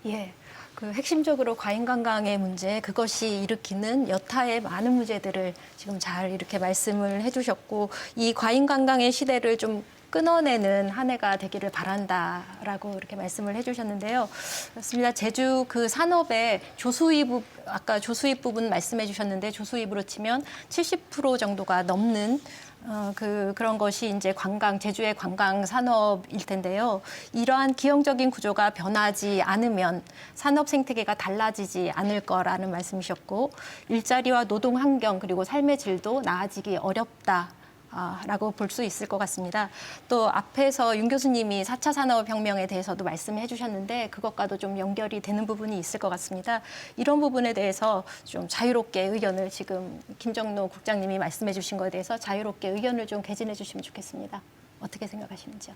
예. 그 핵심적으로 과잉 관광의 문제, 그것이 일으키는 여타의 많은 문제들을 지금 잘 이렇게 말씀을 해주셨고, 이 과잉 관광의 시대를 좀 끊어내는 한 해가 되기를 바란다라고 이렇게 말씀을 해주셨는데요. 그렇습니다. 제주 그 산업의 조수입, 아까 조수입 부분 말씀해 주셨는데 조수입으로 치면 70% 정도가 넘는 그런 것이 이제 제주의 관광 산업일 텐데요. 이러한 기형적인 구조가 변하지 않으면 산업 생태계가 달라지지 않을 거라는 말씀이셨고, 일자리와 노동 환경 그리고 삶의 질도 나아지기 어렵다. 라고 볼 수 있을 것 같습니다. 또 앞에서 윤 교수님이 4차 산업혁명에 대해서도 말씀해 주셨는데 그것과도 좀 연결이 되는 부분이 있을 것 같습니다. 이런 부분에 대해서 좀 자유롭게 의견을 지금 김정로 국장님이 말씀해 주신 것에 대해서 자유롭게 의견을 좀 개진해 주시면 좋겠습니다. 어떻게 생각하시는지요?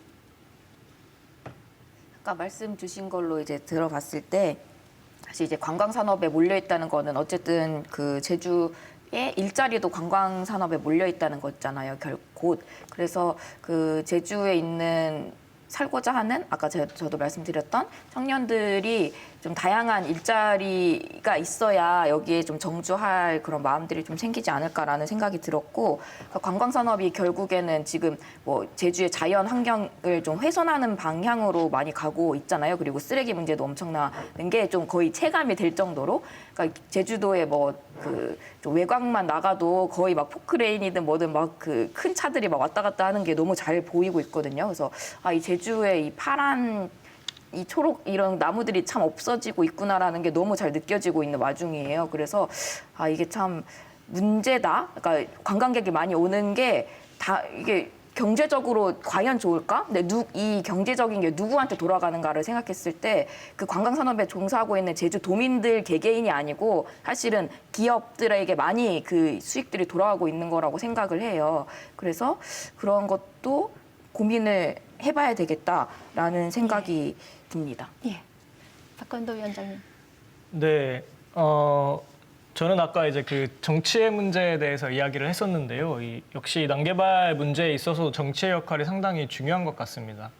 아까 말씀 주신 걸로 이제 들어봤을 때 사실 이제 관광 산업에 몰려 있다는 거는 어쨌든 그 제주의 일자리도 관광 산업에 몰려 있다는 거잖아요. 곧. 그래서 그 제주에 있는 살고자 하는 아까 저도 말씀드렸던 청년들이 좀 다양한 일자리가 있어야 여기에 좀 정주할 그런 마음들이 좀 생기지 않을까라는 생각이 들었고, 그러니까 관광 산업이 결국에는 지금 뭐 제주의 자연 환경을 좀 훼손하는 방향으로 많이 가고 있잖아요. 그리고 쓰레기 문제도 엄청나는 게 좀 거의 체감이 될 정도로, 그러니까 제주도에 뭐 그 좀 외곽만 나가도 거의 막 포크레인이든 뭐든 막 그 큰 차들이 막 왔다 갔다 하는 게 너무 잘 보이고 있거든요. 그래서 이 제주의 이 파란 이 초록 이런 나무들이 참 없어지고 있구나라는 게 너무 잘 느껴지고 있는 와중이에요. 그래서 이게 참 문제다. 그러니까 관광객이 많이 오는 게 다 이게 경제적으로 과연 좋을까? 근데 이 경제적인 게 누구한테 돌아가는가를 생각했을 때 그 관광 산업에 종사하고 있는 제주 도민들 개개인이 아니고 사실은 기업들에게 많이 그 수익들이 돌아가고 있는 거라고 생각을 해요. 그래서 그런 것도 고민을 해봐야 되겠다라는 생각이 듭니다. 예. 박건도 위원장님. 네, 저는 아까 이제 그 정치의 문제에 대해서 이야기를 했었는데요. 역시 난개발 문제에 있어서 정치의 역할이 상당히 중요한 것 같습니다.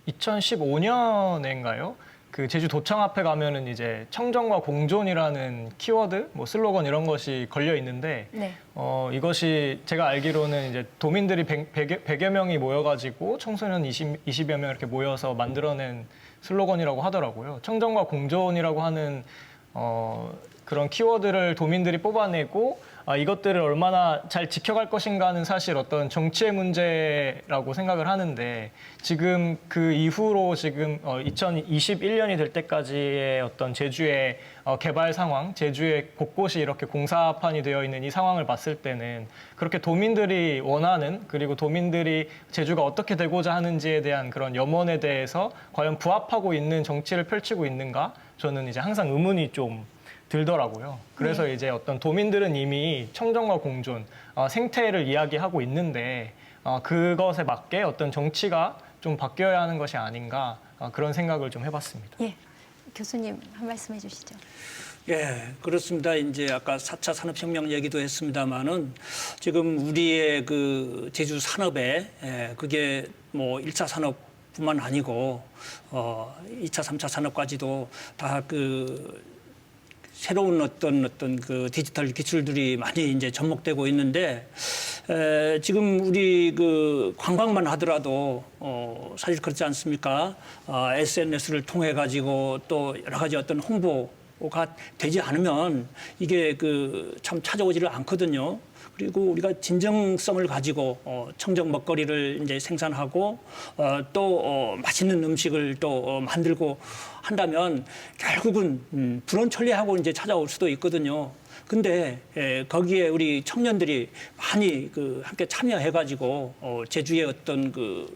2015년인가요? 그 제주도청 앞에 가면은 이제 청정과 공존이라는 키워드, 뭐 슬로건 이런 것이 걸려 있는데, 네. 이것이 제가 알기로는 이제 도민들이 100여 명이 모여가지고 청소년 20여 명 이렇게 모여서 만들어낸 슬로건이라고 하더라고요. 청정과 공존이라고 하는 그런 키워드를 도민들이 뽑아내고 이것들을 얼마나 잘 지켜갈 것인가는 사실 어떤 정치의 문제라고 생각을 하는데, 지금 그 이후로 지금 2021년이 될 때까지의 어떤 제주의 개발 상황, 제주의 곳곳이 이렇게 공사판이 되어 있는 이 상황을 봤을 때는 그렇게 도민들이 원하는, 그리고 도민들이 제주가 어떻게 되고자 하는지에 대한 그런 염원에 대해서 과연 부합하고 있는 정치를 펼치고 있는가, 저는 이제 항상 의문이 좀 들더라고요. 그래서 이제 어떤 도민들은 이미 청정과 공존, 생태를 이야기하고 있는데 그것에 맞게 어떤 정치가 좀 바뀌어야 하는 것이 아닌가, 그런 생각을 좀 해봤습니다. 예. 교수님 한 말씀 해주시죠. 예, 그렇습니다. 이제 아까 4차 산업혁명 얘기도 했습니다만은 지금 우리의 그 제주 산업에 그게 뭐 1차 산업뿐만 아니고 2차, 3차 산업까지도 다 그 새로운 어떤 그 디지털 기술들이 많이 이제 접목되고 있는데, 지금 우리 그 관광만 하더라도 사실 그렇지 않습니까? SNS를 통해 가지고 또 여러 가지 어떤 홍보가 되지 않으면 이게 그 참 찾아오지를 않거든요. 그리고 우리가 진정성을 가지고 청정 먹거리를 이제 생산하고 또 맛있는 음식을 또 만들고 한다면 결국은 불원천리하고 이제 찾아올 수도 있거든요. 근데 거기에 우리 청년들이 많이 그 함께 참여해가지고 제주의 어떤 그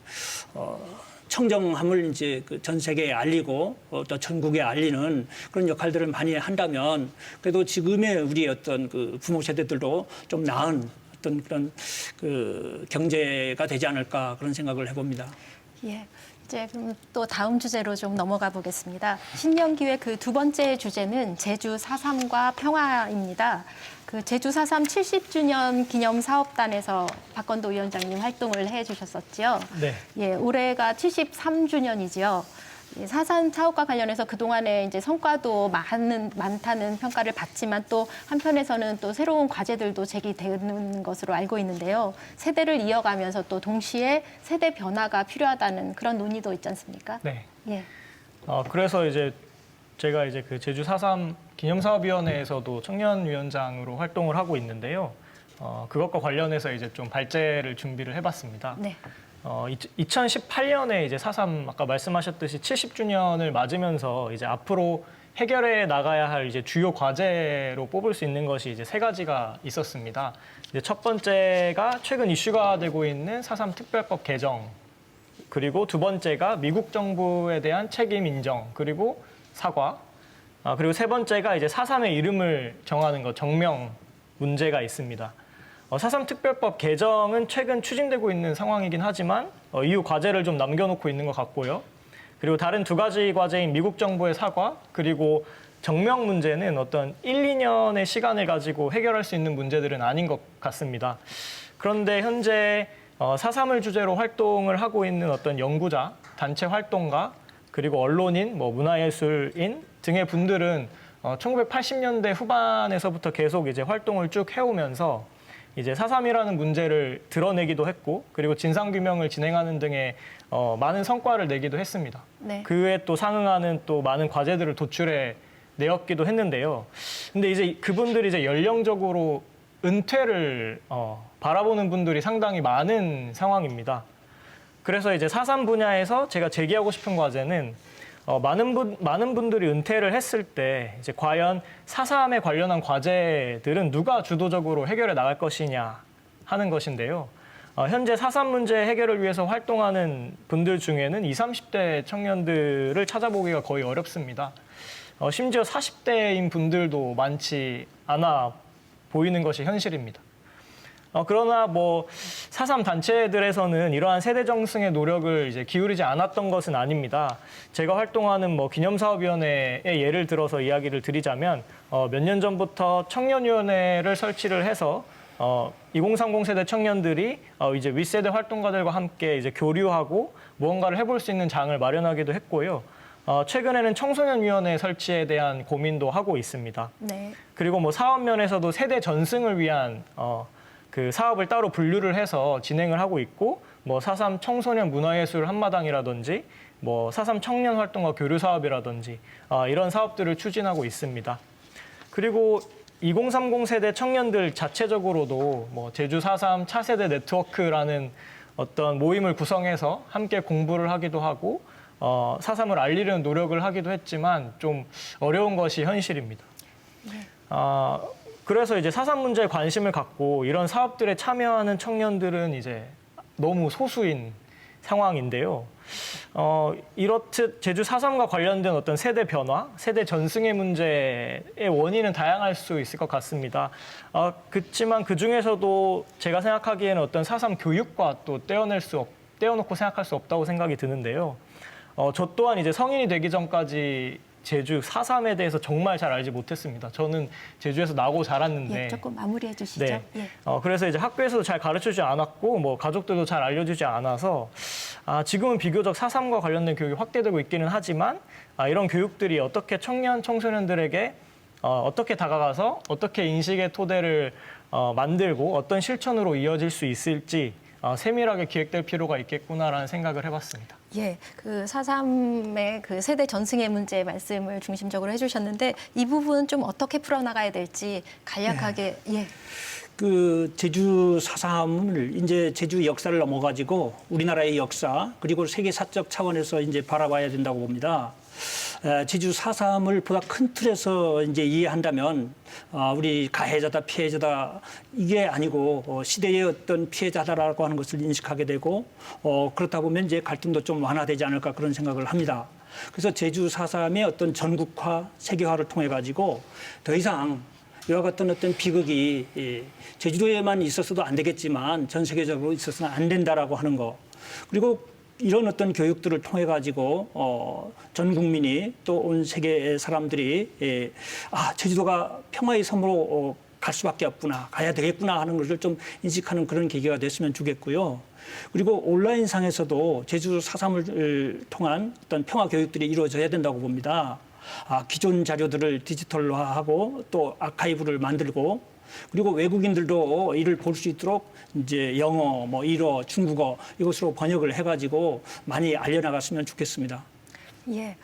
청정함을 이제 그 전 세계에 알리고 또 전국에 알리는 그런 역할들을 많이 한다면 그래도 지금의 우리 어떤 그 부모 세대들도 좀 나은 어떤 그런 그 경제가 되지 않을까 그런 생각을 해봅니다. 예. 이제 그럼 또 다음 주제로 좀 넘어가 보겠습니다. 신년기획 그 두 번째 주제는 제주 4.3과 평화입니다. 그 제주 4.3 70주년 기념 사업단에서 박건도 위원장님 활동을 해주셨었죠. 네. 예, 올해가 73주년이지요. 4.3 사업과 관련해서 그동안에 이제 성과도 많다는 평가를 받지만 또 한편에서는 또 새로운 과제들도 제기되는 것으로 알고 있는데요. 세대를 이어가면서 또 동시에 세대 변화가 필요하다는 그런 논의도 있지 않습니까? 네. 예. 그래서 이제 제가 이제 그 제주 4.3 기념사업위원회에서도 청년위원장으로 활동을 하고 있는데요. 그것과 관련해서 이제 좀 발제를 준비를 해봤습니다. 네. 2018년에 이제 4.3 아까 말씀하셨듯이 70주년을 맞으면서 이제 앞으로 해결해 나가야 할 이제 주요 과제로 뽑을 수 있는 것이 이제 세 가지가 있었습니다. 이제 첫 번째가 최근 이슈가 되고 있는 4.3 특별법 개정, 그리고 두 번째가 미국 정부에 대한 책임 인정, 그리고 사과, 그리고 세 번째가 이제 4.3의 이름을 정하는 것, 정명 문제가 있습니다. 4.3 특별법 개정은 최근 추진되고 있는 상황이긴 하지만 이후 과제를 좀 남겨놓고 있는 것 같고요. 그리고 다른 두 가지 과제인 미국 정부의 사과, 그리고 정명 문제는 어떤 1, 2년의 시간을 가지고 해결할 수 있는 문제들은 아닌 것 같습니다. 그런데 현재 4.3을 주제로 활동을 하고 있는 어떤 연구자, 단체 활동가, 그리고 언론인, 문화예술인 등의 분들은 1980년대 후반에서부터 계속 이제 활동을 쭉 해오면서 이제 4.3이라는 문제를 드러내기도 했고, 그리고 진상규명을 진행하는 등의 많은 성과를 내기도 했습니다. 네. 그에 또 상응하는 또 많은 과제들을 도출해 내었기도 했는데요. 근데 이제 그분들이 이제 연령적으로 은퇴를 바라보는 분들이 상당히 많은 상황입니다. 그래서 이제 4.3 분야에서 제가 제기하고 싶은 과제는 많은 분들이 은퇴를 했을 때 이제 과연 4.3에 관련한 과제들은 누가 주도적으로 해결해 나갈 것이냐 하는 것인데요. 현재 4.3 문제 해결을 위해서 활동하는 분들 중에는 20, 30대 청년들을 찾아보기가 거의 어렵습니다. 심지어 40대인 분들도 많지 않아 보이는 것이 현실입니다. 그러나 4.3 단체들에서는 이러한 세대 정승의 노력을 이제 기울이지 않았던 것은 아닙니다. 제가 활동하는 기념사업위원회의 예를 들어서 이야기를 드리자면 몇 년 전부터 청년위원회를 설치를 해서 2030 세대 청년들이 이제 윗세대 활동가들과 함께 이제 교류하고 무언가를 해볼 수 있는 장을 마련하기도 했고요. 최근에는 청소년위원회 설치에 대한 고민도 하고 있습니다. 네. 그리고 사업 면에서도 세대 전승을 위한 그 사업을 따로 분류를 해서 진행을 하고 있고, 4.3 청소년 문화예술 한마당이라든지, 4.3 청년 활동과 교류 사업이라든지 이런 사업들을 추진하고 있습니다. 그리고 2030 세대 청년들 자체적으로도 제주 4.3 차세대 네트워크라는 어떤 모임을 구성해서 함께 공부를 하기도 하고 4.3을 알리려는 노력을 하기도 했지만 좀 어려운 것이 현실입니다. 그래서 이제 4.3 문제에 관심을 갖고 이런 사업들에 참여하는 청년들은 이제 너무 소수인 상황인데요. 이렇듯 제주 4.3과 관련된 어떤 세대 변화, 세대 전승의 문제의 원인은 다양할 수 있을 것 같습니다. 그렇지만 그 중에서도 제가 생각하기에는 어떤 4.3 교육과 또 떼어놓고 생각할 수 없다고 생각이 드는데요. 저 또한 이제 성인이 되기 전까지 제주 4.3에 대해서 정말 잘 알지 못했습니다. 저는 제주에서 나고 자랐는데. 예, 조금 마무리해 주시죠. 네. 예. 그래서 이제 학교에서도 잘 가르쳐주지 않았고, 가족들도 잘 알려주지 않아서, 지금은 비교적 4.3과 관련된 교육이 확대되고 있기는 하지만, 이런 교육들이 어떻게 청소년들에게 어떻게 다가가서 어떻게 인식의 토대를 만들고 어떤 실천으로 이어질 수 있을지 세밀하게 기획될 필요가 있겠구나라는 생각을 해봤습니다. 예, 그 4.3의 그 세대 전승의 문제 말씀을 중심적으로 해주셨는데 이 부분 좀 어떻게 풀어나가야 될지 간략하게 예. 그 제주 4.3을 이제 제주 역사를 넘어가지고 우리나라의 역사 그리고 세계 사적 차원에서 이제 바라봐야 된다고 봅니다. 제주 4.3을 보다 큰 틀에서 이제 이해한다면 우리 가해자다 피해자다 이게 아니고 시대의 어떤 피해자다라고 하는 것을 인식하게 되고 그렇다 보면 이제 갈등도 좀 완화되지 않을까 그런 생각을 합니다. 그래서 제주 4.3의 어떤 전국화, 세계화를 통해 가지고 더 이상 이와 같은 어떤 비극이 제주도에만 있었어도 안 되겠지만 전 세계적으로 있어서는 안 된다라고 하는 거. 그리고 이런 어떤 교육들을 통해 가지고 전 국민이 또 온 세계 사람들이 제주도가 평화의 섬으로 갈 수밖에 없구나, 가야 되겠구나 하는 것을 좀 인식하는 그런 계기가 됐으면 좋겠고요. 그리고 온라인상에서도 제주 4.3을 통한 어떤 평화 교육들이 이루어져야 된다고 봅니다. 기존 자료들을 디지털화하고 또 아카이브를 만들고 그리고 외국인들도 이를 볼 수 있도록 이제 영어, 일어, 중국어 이것으로 번역을 해가지고 많이 알려나갔으면 좋겠습니다. 예,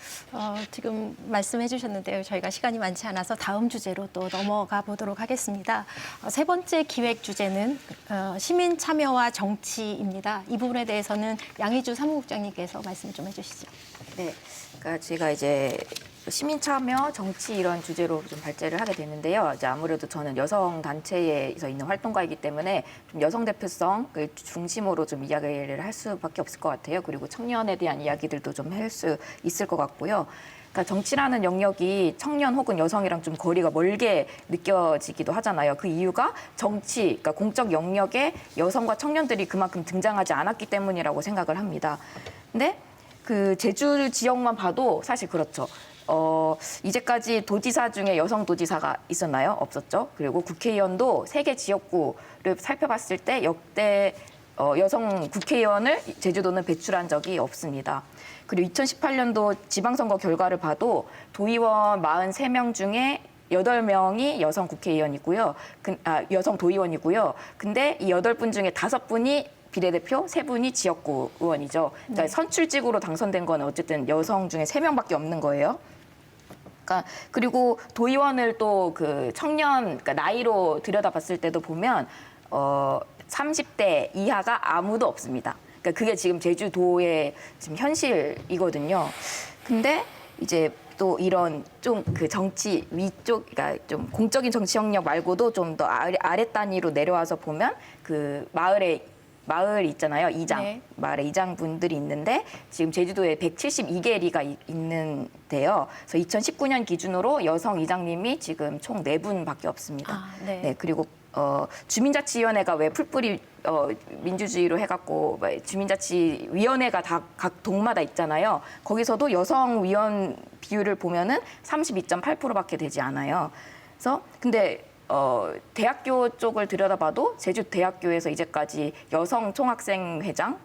지금 말씀해 주셨는데요. 저희가 시간이 많지 않아서 다음 주제로 또 넘어가 보도록 하겠습니다. 세 번째 기획 주제는 시민 참여와 정치입니다. 이 부분에 대해서는 양희주 사무국장님께서 말씀 좀 해주시죠. 네, 그러니까 제가 이제 시민 참여, 정치 이런 주제로 좀 발제를 하게 됐는데요. 이제 아무래도 저는 여성 단체에서 있는 활동가이기 때문에 좀 여성 대표성을 중심으로 좀 이야기를 할 수밖에 없을 것 같아요. 그리고 청년에 대한 이야기들도 좀 할 수 있을 것 같고요. 그러니까 정치라는 영역이 청년 혹은 여성이랑 좀 거리가 멀게 느껴지기도 하잖아요. 그 이유가 정치, 그러니까 공적 영역에 여성과 청년들이 그만큼 등장하지 않았기 때문이라고 생각을 합니다. 근데 그 제주 지역만 봐도 사실 그렇죠. 이제까지 도지사 중에 여성 도지사가 있었나요? 없었죠. 그리고 국회의원도 3개 지역구를 살펴봤을 때 역대 여성 국회의원을 제주도는 배출한 적이 없습니다. 그리고 2018년도 지방선거 결과를 봐도 도의원 43명 중에 8명이 여성 국회의원이고요. 여성 도의원이고요. 근데 이 8분 중에 5분이 비례대표, 3분이 지역구 의원이죠. 그러니까 선출직으로 당선된 건 어쨌든 여성 중에 3명밖에 없는 거예요. 그리고 도의원을 또 그 청년, 그러니까 나이로 들여다봤을 때도 보면 30대 이하가 아무도 없습니다. 그러니까 그게 지금 제주도의 지금 현실이거든요. 근데 이제 또 이런 좀 그 정치 위쪽, 그러니까 좀 공적인 정치 영역 말고도 좀 더 아래 단위로 내려와서 보면 그 마을 있잖아요. 이장. 네. 마을에 이장분들이 있는데 지금 제주도에 172개리가 있는데요. 그래서 2019년 기준으로 여성 이장님이 지금 총 4분밖에 없습니다. 네. 그리고 주민자치위원회가 왜 풀뿌리 민주주의로 해갖고 주민자치위원회가 다 각 동마다 있잖아요. 거기서도 여성 위원 비율을 보면은 32.8%밖에 되지 않아요. 그래서 근데 대학교 쪽을 들여다봐도 제주대학교에서 이제까지 여성 총학생회장,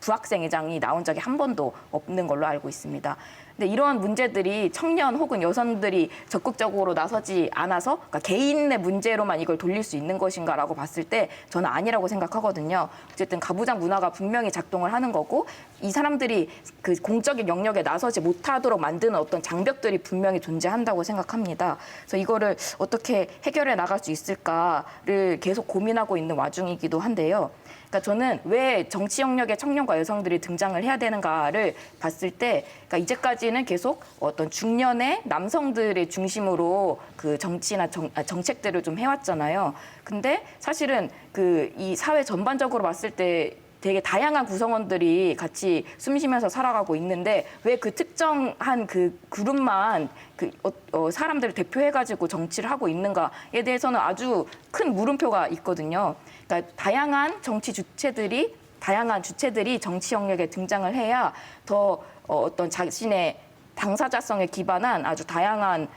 부학생회장이 나온 적이 한 번도 없는 걸로 알고 있습니다. 근데 이러한 문제들이 청년 혹은 여성들이 적극적으로 나서지 않아서 그러니까 개인의 문제로만 이걸 돌릴 수 있는 것인가라고 봤을 때 저는 아니라고 생각하거든요. 어쨌든 가부장 문화가 분명히 작동을 하는 거고 이 사람들이 그 공적인 영역에 나서지 못하도록 만드는 어떤 장벽들이 분명히 존재한다고 생각합니다. 그래서 이거를 어떻게 해결해 나갈 수 있을까를 계속 고민하고 있는 와중이기도 한데요. 그러니까 저는 왜 정치 영역에 청년과 여성들이 등장을 해야 되는가를 봤을 때, 그러니까 이제까지는 계속 어떤 중년의 남성들의 중심으로 그 정치나 정책들을 좀 해왔잖아요. 근데 사실은 그 이 사회 전반적으로 봤을 때 되게 다양한 구성원들이 같이 숨쉬면서 살아가고 있는데 왜 그 특정한 그 그룹만 사람들을 대표해가지고 정치를 하고 있는가에 대해서는 아주 큰 물음표가 있거든요. 그러니까 다양한 주체들이 정치 영역에 등장을 해야 더 어떤 자신의 당사자성에 기반한 아주 다양한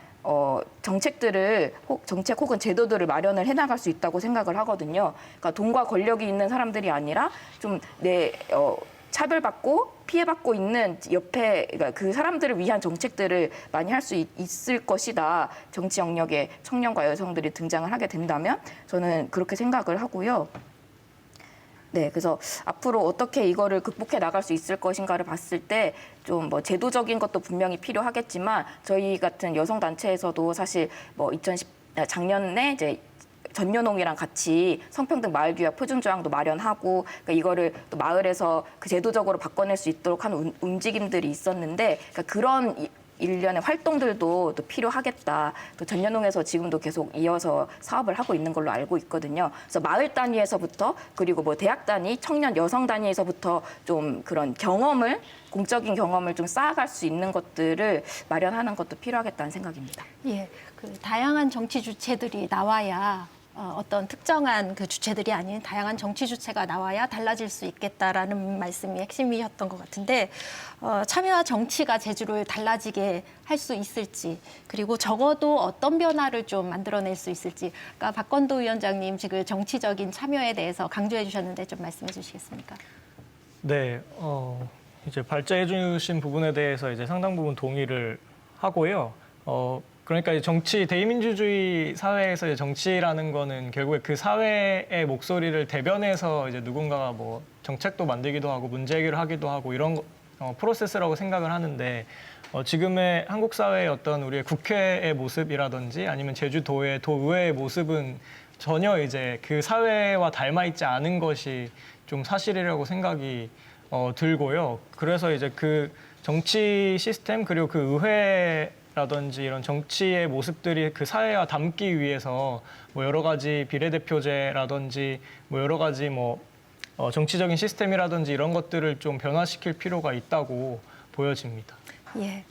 정책 혹은 제도들을 마련을 해나갈 수 있다고 생각을 하거든요. 그러니까 돈과 권력이 있는 사람들이 아니라 좀 차별받고 피해받고 있는 옆에 그러니까 그 사람들을 위한 정책들을 많이 할 수 있을 것이다. 정치 영역에 청년과 여성들이 등장을 하게 된다면 저는 그렇게 생각을 하고요. 네, 그래서 앞으로 어떻게 이거를 극복해 나갈 수 있을 것인가를 봤을 때 좀 제도적인 것도 분명히 필요하겠지만 저희 같은 여성 단체에서도 사실 작년에 이제 전년홍이랑 같이 성평등 마을 규약 표준 조항도 마련하고 그러니까 이거를 또 마을에서 그 제도적으로 바꿔낼 수 있도록 하는 움직임들이 있었는데 그러니까 그런 일련의 활동들도 또 필요하겠다. 또 전년홍에서 지금도 계속 이어서 사업을 하고 있는 걸로 알고 있거든요. 그래서 마을 단위에서부터 그리고 뭐 대학 단위, 청년 여성 단위에서부터 좀 그런 경험을 공적인 경험을 좀 쌓아갈 수 있는 것들을 마련하는 것도 필요하겠다는 생각입니다. 예, 그 다양한 정치 주체들이 나와야 어떤 특정한 그 주체들이 아닌 다양한 정치 주체가 나와야 달라질 수 있겠다라는 말씀이 핵심이었던 것 같은데 참여와 정치가 제주를 달라지게 할 수 있을지 그리고 적어도 어떤 변화를 좀 만들어낼 수 있을지 그러니까 박건도 위원장님 지금 정치적인 참여에 대해서 강조해 주셨는데 좀 말씀해 주시겠습니까? 네, 이제 발제해 주신 부분에 대해서 이제 상당 부분 동의를 하고요. 그러니까 이제 정치, 대의민주주의 사회에서 이제 정치라는 거는 결국에 그 사회의 목소리를 대변해서 이제 누군가가 뭐 정책도 만들기도 하고 문제 해결을 하기도 하고 이런 프로세스라고 생각을 하는데 지금의 한국 사회의 어떤 우리의 국회의 모습이라든지 아니면 제주도의 도의회의 모습은 전혀 이제 그 사회와 닮아 있지 않은 것이 좀 사실이라고 생각이 들고요. 그래서 이제 그 정치 시스템 그리고 그 의회라든지 이런 정치의 모습들이 그 사회와 닮기 위해서 뭐 여러 가지 비례대표제라든지 뭐 여러 가지 뭐 정치적인 시스템이라든지 이런 것들을 좀 변화시킬 필요가 있다고 보여집니다. 예,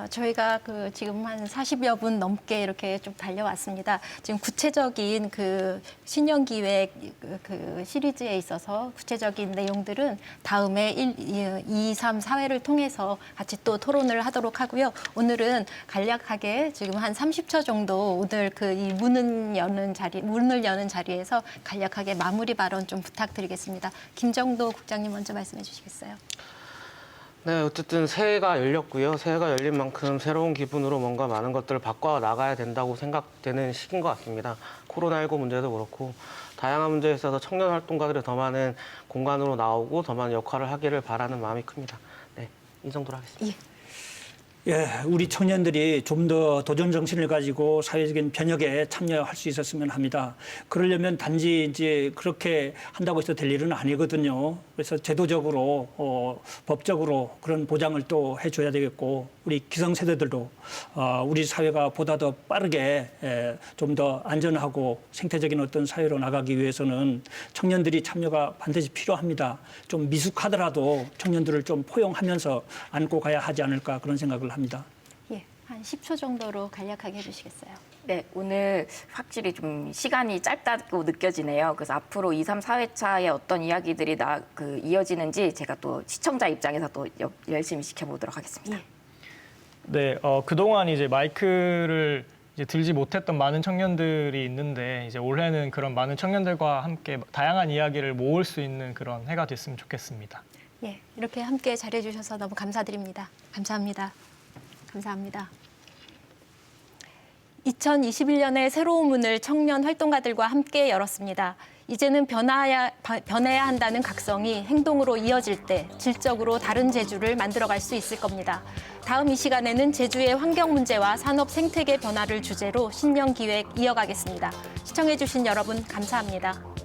저희가 그 지금 한 40여 분 넘게 이렇게 좀 달려왔습니다. 지금 구체적인 그 신년기획 그 시리즈에 있어서 구체적인 내용들은 다음에 2, 3, 4회를 통해서 같이 또 토론을 하도록 하고요. 오늘은 간략하게 지금 한 30초 정도 오늘 그 이 문을 여는 자리에서 간략하게 마무리 발언 좀 부탁드리겠습니다. 김정도 국장님 먼저 말씀해 주시겠어요? 네, 어쨌든 새해가 열렸고요. 새해가 열린 만큼 새로운 기분으로 뭔가 많은 것들을 바꿔 나가야 된다고 생각되는 시기인 것 같습니다. 코로나19 문제도 그렇고 다양한 문제에 있어서 청년 활동가들이 더 많은 공간으로 나오고 더 많은 역할을 하기를 바라는 마음이 큽니다. 네, 이 정도로 하겠습니다. 예, 우리 청년들이 좀 더 도전 정신을 가지고 사회적인 변혁에 참여할 수 있었으면 합니다. 그러려면 단지 이제 그렇게 한다고 해서 될 일은 아니거든요. 그래서 제도적으로, 법적으로 그런 보장을 또 해줘야 되겠고, 우리 기성세대들도 우리 사회가 보다 더 빠르게 좀 더 안전하고 생태적인 어떤 사회로 나가기 위해서는 청년들이 참여가 반드시 필요합니다. 좀 미숙하더라도 청년들을 좀 포용하면서 안고 가야 하지 않을까 그런 생각을 합니다. 예, 한 10초 정도로 간략하게 해주시겠어요? 네, 오늘 확실히 좀 시간이 짧다고 느껴지네요. 그래서 앞으로 2, 3, 4회차에 어떤 이야기들이 이어지는지 제가 또 시청자 입장에서 또 열심히 지켜보도록 하겠습니다. 예. 네, 그동안 이제 마이크를 이제 들지 못했던 많은 청년들이 있는데 이제 올해는 그런 많은 청년들과 함께 다양한 이야기를 모을 수 있는 그런 해가 됐으면 좋겠습니다. 예, 이렇게 함께 잘해주셔서 너무 감사드립니다. 감사합니다. 감사합니다. 2021년의 새로운 문을 청년 활동가들과 함께 열었습니다. 이제는 변해야 한다는 각성이 행동으로 이어질 때 질적으로 다른 제주를 만들어갈 수 있을 겁니다. 다음 이 시간에는 제주의 환경 문제와 산업 생태계 변화를 주제로 신년 기획 이어가겠습니다. 시청해주신 여러분 감사합니다.